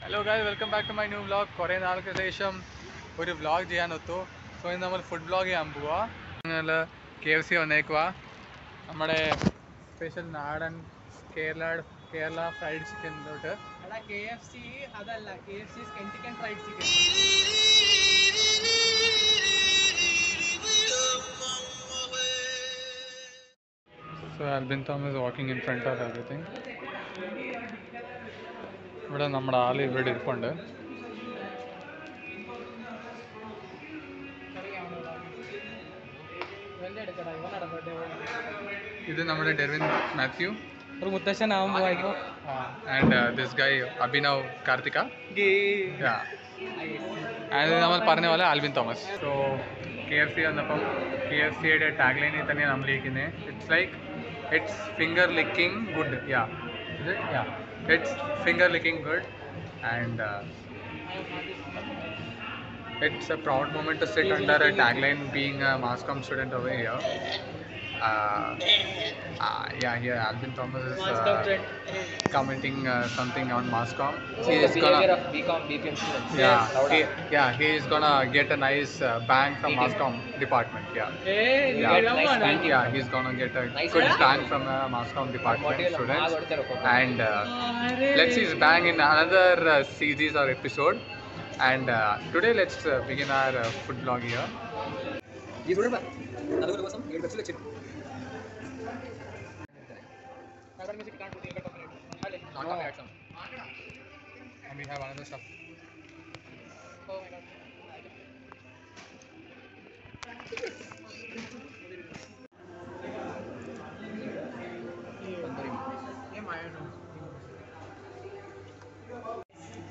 Hello guys, welcome back to my new vlog. കുറേ നാൾക്ക് ശേഷം ഒരു വ്ളോഗ് ചെയ്യാനൊത്തു. സോ ഇന്ന് നമ്മൾ ഫുഡ് വ്ളോഗ് ചെയ്യാൻ പോവുക. ഞങ്ങൾ KFC വന്നേക്കുക. നമ്മുടെ സ്പെഷ്യൽ നാടൻ കേരള ഫ്രൈഡ് ചിക്കനിലോട്ട്. KFC അതല്ല, KFC Kentican fried chicken. So Albin Tom is walking in front of everything. ഇവിടെ നമ്മുടെ ആൾ ഇവിടെ ഇരിപ്പുണ്ട്. ഇത് നമ്മുടെ ഡെർവിൻ മാത്യു, ഒരു മുത്തശ്ശനാവാൻ പോയപ്പോ. And this guy Abhinav Karthika. And നമ്മൾ പറഞ്ഞ പോലെ ആൽവിൻ തോമസ്. സോ KFC വന്നപ്പം KFCയുടെ ടാഗ് ലൈനിൽ തന്നെയാണ് നമ്മൾ ഇരിക്കുന്നത്. It's finger licking good. It's finger licking good, and it's a proud moment to sit under a tagline being a Masscom student over here. Here Albin Thomas is commenting something on Masscom. He is gonna BCom BPM students. He is gonna get a nice bang from Masscom department. He's gonna get a good bang from a Masscom department students. And let's see his bang in another series or episode. And today let's begin our food vlog here. And we have another stuff. Oh my god.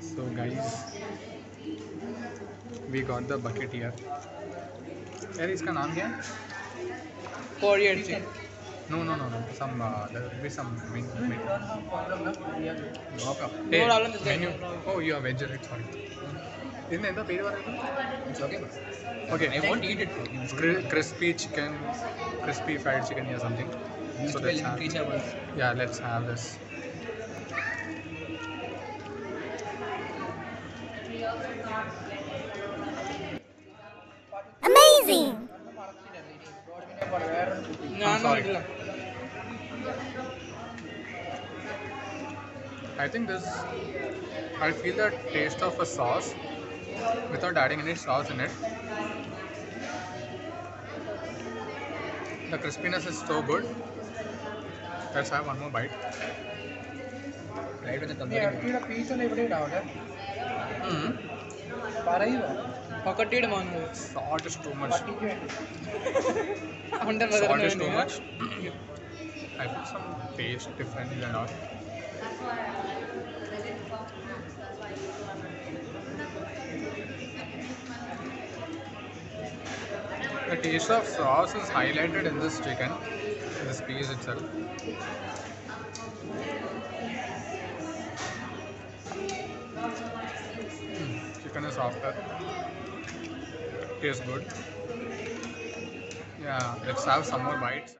So guys, we got the bucket here. यार इसका नाम क्या है? Korean chicken. No. Some there will be some menu. No problem, just Menu. Oh, you are veg, right? Sorry. Isn't it the pay? It's okay. Okay. I won't eat it. Crispy chicken, crispy fried chicken or something. So let's have. Yeah, let's have this. Amazing! I'm sorry. I think I feel the taste of a sauce without adding any sauce in it. The crispiness is so good. Let's have one more bite. Right with the tandoori. Salt is too much. Salt is too much. I feel some taste different and all. The taste of sauce is highlighted in this chicken, in this piece itself. Chicken is softer. Tastes good. Yeah, let's have some more bites.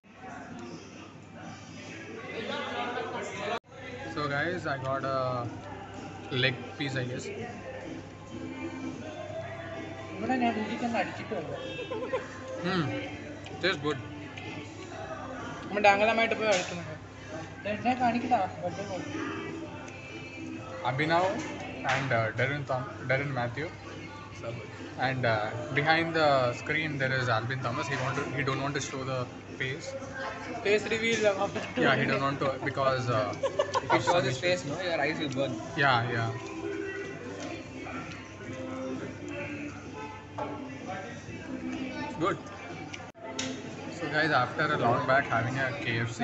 So guys, I got a leg piece, I guess. Tastes good. Abhinav and Darren Matthew. And behind the screen there is Albin Thomas. He don't want to show the face. Face reveal. Yeah, he don't want to because If you show this face, no, your eyes will burn. yeah. Good. So guys, after a long back having a KFC,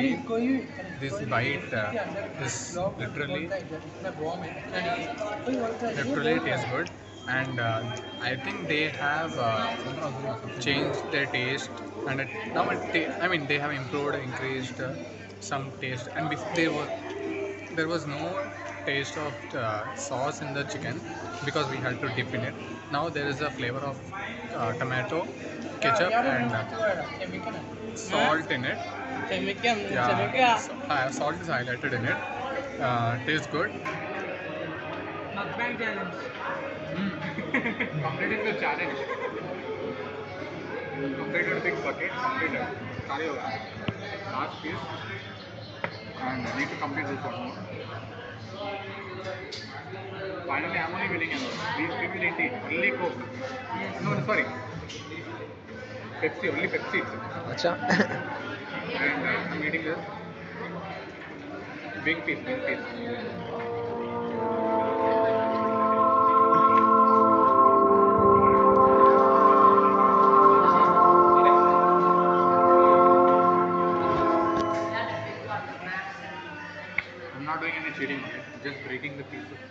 this bite is literally tastes good. And I think they have changed their taste, and they have improved, increased some taste. And there was no taste of sauce in the chicken because we had to dip in it. Now there is a flavor of tomato, ketchup, and salt in it. Salt is highlighted in it. Tastes good. mukbang challenge. Completing the challenge. Completed big bucket. Completed. Carry over. Last piece. And I need to complete this one more. Finally, I'm only winning alone. These people didn't eat. Only Coke. No, sorry. Pepsi. Only Pepsi. అచ్చా And I'm eating this. Big piece. Big piece. I'm not doing any cheating, okay? Just breaking the pieces.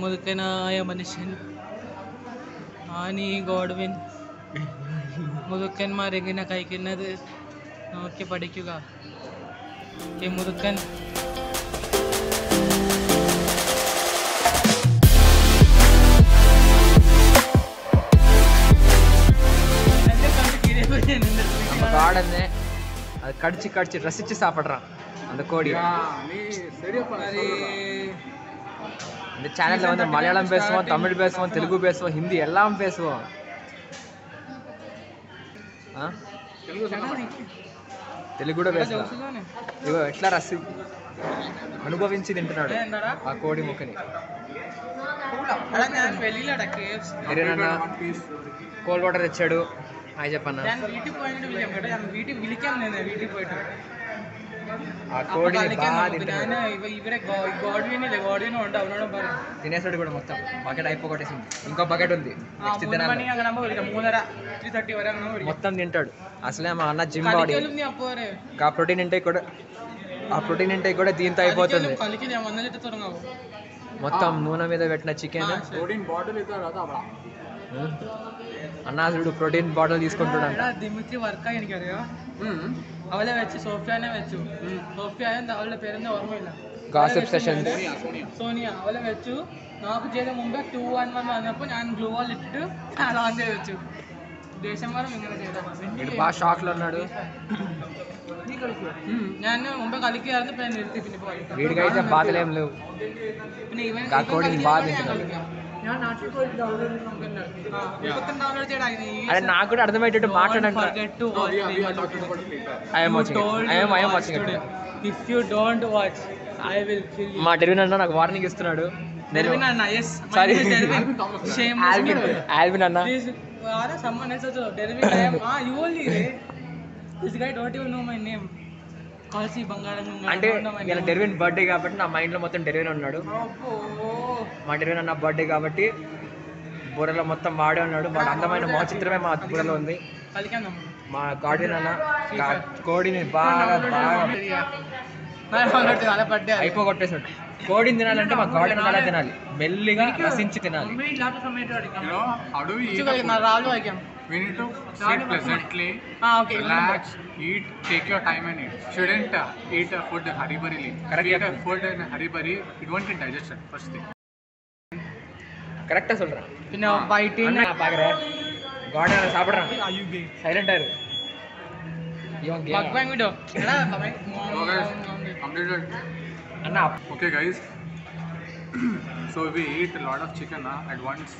മുതുക്കനായ മനുഷ്യൻ Annie Godwin മുതുക്കന്മാരെങ്ങനെ കഴിക്കുന്നത് നോക്കി പഠിക്കുക മുതുക്കൻ நம்ம காடன்னு அது கடிச்சு கடிச்சு ரசிச்சு சாப்பிட்றான் அந்த கோடி. இந்த சேனல்ல வந்து மலையாளம் பேசுவோம், தமிழ் பேசுவோம், தெலுங்கு பேசுவோம், ஹிந்தி எல்லாம் பேசுவோம். తెలుగు కూడా వేస్తా. ఇగో ఎట్లా రసి అనుభవించి తింటున్నాడు ఆ కోడి ముక్కని. కోల్డ్ వాటర్ తెచ్చాడు. హాయ్ చెప్పన్నా. ఆ కోడిని బాగా తినేసాడు కూడా మొత్తం. బకెట్ అయిపోగొట్టేసింది. ఇంకో బకెట్ ఉంది. మొత్తం తింటాడు. అసలే మా అన్న జిమ్ బాడీ. ఆ ప్రోటీన్ ఇంటేక్ కూడా దీంతో అయిపోతుంది. మొత్తం నూనె మీద పెట్టిన చికెన్. അണ്ണാസുడు പ്രോട്ടീൻ ബോട്ടിൽ తీసుకుంటాడంట. ദിമിത്രി വർക്കായി എനിക്കറിയാം. അവളെ വെച്ച് സോഫിയാനെ വെച്ചു. സോഫിയ അവളുടെ പേരെന്താ ഓർമ്മയില്ല. Gossip sessions. സോനിയ അവളെ വെച്ചു. నాకు చేయడం ముందే 2-1 అన్నప్పుడు నేను గ్లూ వాల్ ఇట్టు అలా ఆన్ చేయొచ్చు. దేశం వరం ఇങ്ങനെ చేయడం. వీడు బాగా షాక్లో ఉన్నాడు. ഞാൻ മുമ്പേ കളിക്കുകയായിരുന്നു. പിന്നെ നിർത്തി. പിന്നെ പോയി. వీడికైతే బాధలేం లేవు. പിന്നെ ഇവൻ కోడిని బాగా తింటున్నాడు. అరే నాకు కూడా అర్థమయ్యేటట్టు మాట్లాడండి. మా డెర్విన్ అన్న నాకు వార్నింగ్ ఇస్తున్నాడు. ఆల్విన్ అన్న అంటే ఇలా డెర్విన్ బర్త్డే కాబట్టి నా మైండ్ లో మొత్తం డెర్విన్ ఉన్నాడు. మా డెర్విన్ అన్న బర్త్డే కాబట్టి బుర్రలో మొత్తం వాడే ఉన్నాడు. వాడు అందమైన మా చిత్రమే మా బుర్రలో ఉంది. మా గార్డెన్ అన్న కోడిని బాగా అయిపోగొట్టేసాడు. కోడిని తినాలంటే మా గార్డెన్ అలా తినాలి. మెల్లిగా రసించి తినాలి. We need to sit pleasantly, relax, eat, take your time and eat. Shouldn't eat food hurry-burryly. Eat food in hurry-burry, it won't get digested, first thing. கரெக்டா சொல்றேன். பின்ன ஃபைட்டிங் நான் பாக்குறேன். கார்டன் சாப்பிடுறான். சைலண்டா இரு. இவன் game மக்பேங் video. Etah Completed. Anna Okay guys. So we eat a lot of chicken at once.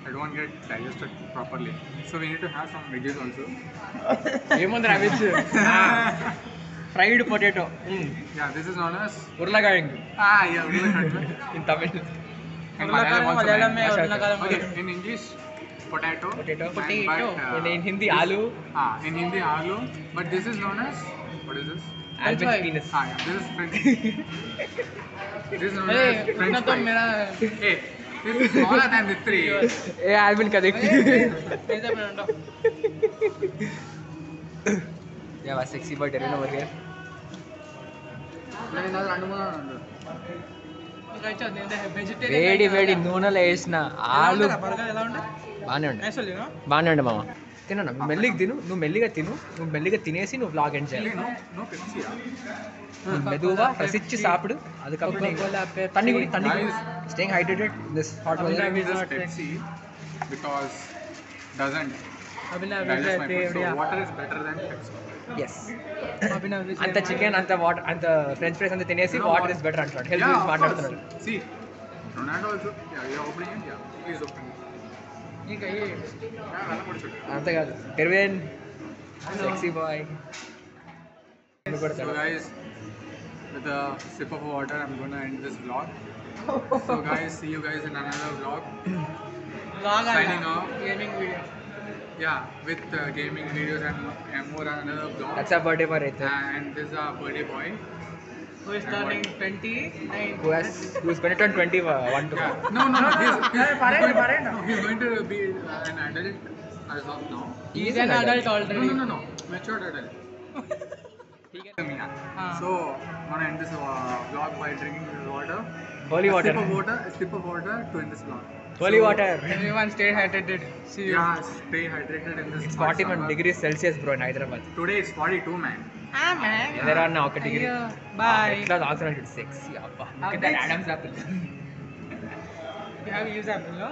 It won't get digested properly. So we need to have some veggies also. ఏముందిరా veg? Fried potato. Yeah, this is known as ఉర్లగాయంగు. yeah, urlakalanga. In Tamil. In Malayalam okay, in English potato. Potato. But, in Hindi aloo. In Hindi aloo, but this is known as, what is this? Almond penis. Yeah, this is French. This is known as French fry. Hey, It's smaller than the 3. Hey Alvin correct yeah sexy boy Dervin over here వేడి వేడి నూనెలో వేసిన ఆలు బాగానే ఉండే బాగానే ఉండే మామ తినన్నా నువ్వు మెల్లిగా తిను నువ్వు మెల్లిగా తిను నువ్వు మెల్లిగా తినేసి నువ్వు వ్లాగ్ ఎండ్ చేయాలి No Pepsi. నువ్వు మెదువుగా రసిచ్చి సాపిడు அதுக்கப்புறம் தண்ணி குடி தண்ணி குடி staying hydrated this hot weather This Pepsi because doesn't digest my food. So water is better than Pepsi. yes అంత చికెన్ అంత వాటర్ అంత ఫ్రెంచ్ ఫ్రైస్ అంత తినేసి No, వాటర్ ఇస్ బెటర్ అంటాడు హెల్త్ Yeah, గురించి of మాట్లాడుతున్నాడు course. See, Ronaldo also. Yeah, you're opening it. Yeah, please open it. Yeah, అంతే కాదు Dervin sexy boy So guys, with a sip of water, I'm gonna end this vlog. So guys, see you guys in another vlog. Signing off. Gaming video Yeah, with gaming videos and more another vlog. That's ఆ birthday for అయితే And this is our birthday boy. who is turning 29 who is going to turn 21 to Yeah. No. Parent. No, he's going to be an adult as of now. He's an adult already. No. Matured adult. So, I'm gonna end this vlog by drinking this water. holy water A sip of water to end this vlog. holy So, water Everyone stay hydrated. See you. Yeah, stay hydrated in this. it's hot 41 summer. degrees celsius bro in hyderabad Today it's 42, man. Man. ఎదరన్నా ఒక degree Bye. ఎట్లా తాగుతున్నాడు sexy అబ్బా look at that Updates? adam's apple You have used Apple, no?